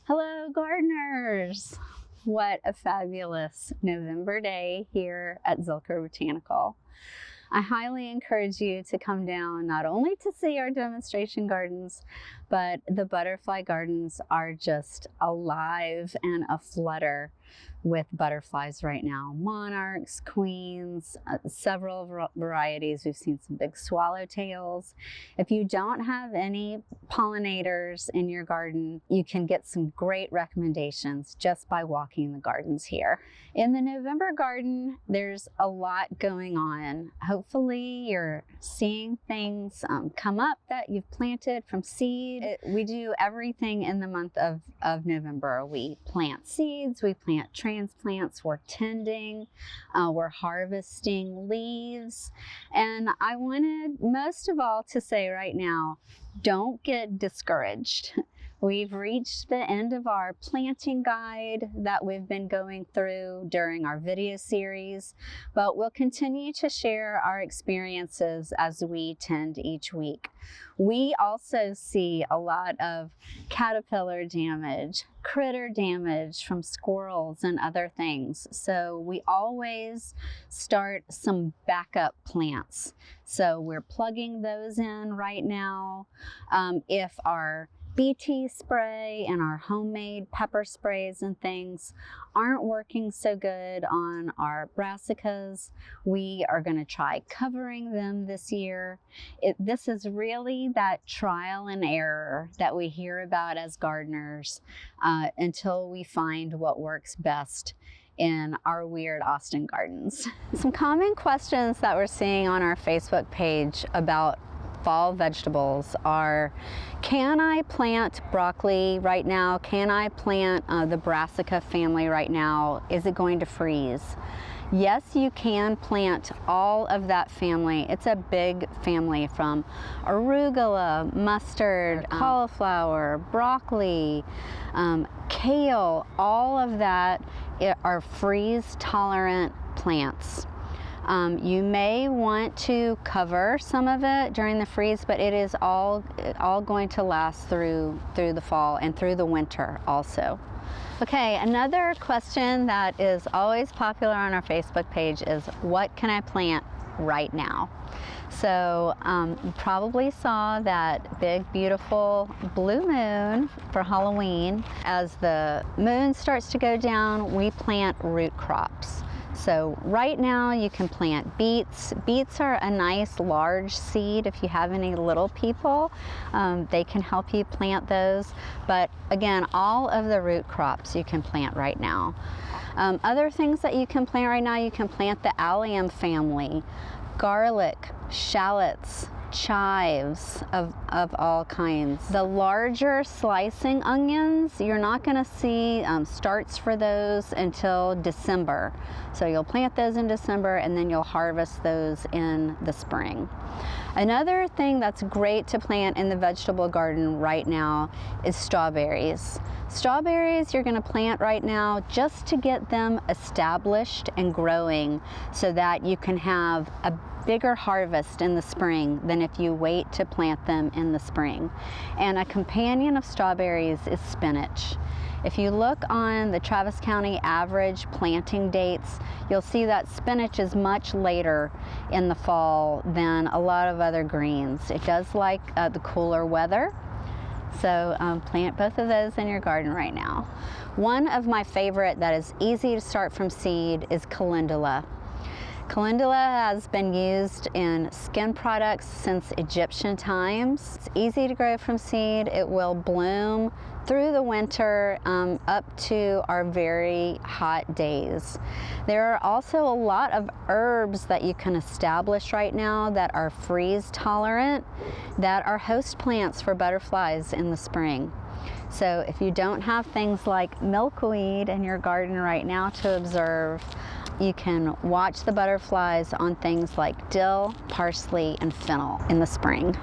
Hello gardeners! What a fabulous November day here at Zilker Botanical. I highly encourage you to come down not only to see our demonstration gardens, but the butterfly gardens are just alive and aflutter with butterflies right now. Monarchs, queens, several varieties. We've seen some big swallowtails. If you don't have any pollinators in your garden, you can get some great recommendations just by walking the gardens here. In the November garden, there's a lot going on. Hopefully you're seeing things come up that you've planted from seed. We do everything in the month of November. We plant seeds, we plant transplants, we're tending, we're harvesting leaves. And I wanted most of all to say right now, don't get discouraged. We've reached the end of our planting guide that we've been going through during our video series, but we'll continue to share our experiences as we tend each week. We also see a lot of caterpillar damage, critter damage from squirrels and other things. So we always start some backup plants. So we're plugging those in right now. If our BT spray and our homemade pepper sprays and things aren't working so good on our brassicas, we are going to try covering them this year. This is really that trial and error that we hear about as gardeners until we find what works best in our weird Austin gardens. Some common questions that we're seeing on our Facebook page about fall vegetables are, can I plant broccoli right now? Can I plant the Brassica family right now? Is it going to freeze? Yes, you can plant all of that family. It's a big family from arugula, mustard, cauliflower, broccoli, kale, all of that are freeze tolerant plants. You may want to cover some of it during the freeze, but it is all going to last through the fall and through the winter also. Okay, another question that is always popular on our Facebook page is, what can I plant right now? So you probably saw that big beautiful blue moon for Halloween. As the moon starts to go down, we plant root crops. So right now you can plant beets. Beets are a nice large seed. If you have any little people, they can help you plant those. But again, all of the root crops you can plant right now. Other things that you can plant right now, you can plant the Allium family, garlic, shallots, chives of all kinds. The larger slicing onions, you're not going to see starts for those until December. So you'll plant those in December and then you'll harvest those in the spring. Another thing that's great to plant in the vegetable garden right now is strawberries. Strawberries you're going to plant right now just to get them established and growing so that you can have a bigger harvest in the spring than if you wait to plant them in the spring. And a companion of strawberries is spinach. If you look on the Travis County average planting dates, you'll see that spinach is much later in the fall than a lot of other greens. It does like the cooler weather. So plant both of those in your garden right now. One of my favorite that is easy to start from seed is calendula. Calendula has been used in skin products since Egyptian times. It's easy to grow from seed. It will bloom through the winter up to our very hot days. There are also a lot of herbs that you can establish right now that are freeze tolerant, that are host plants for butterflies in the spring. So if you don't have things like milkweed in your garden right now to observe, you can watch the butterflies on things like dill, parsley, and fennel in the spring.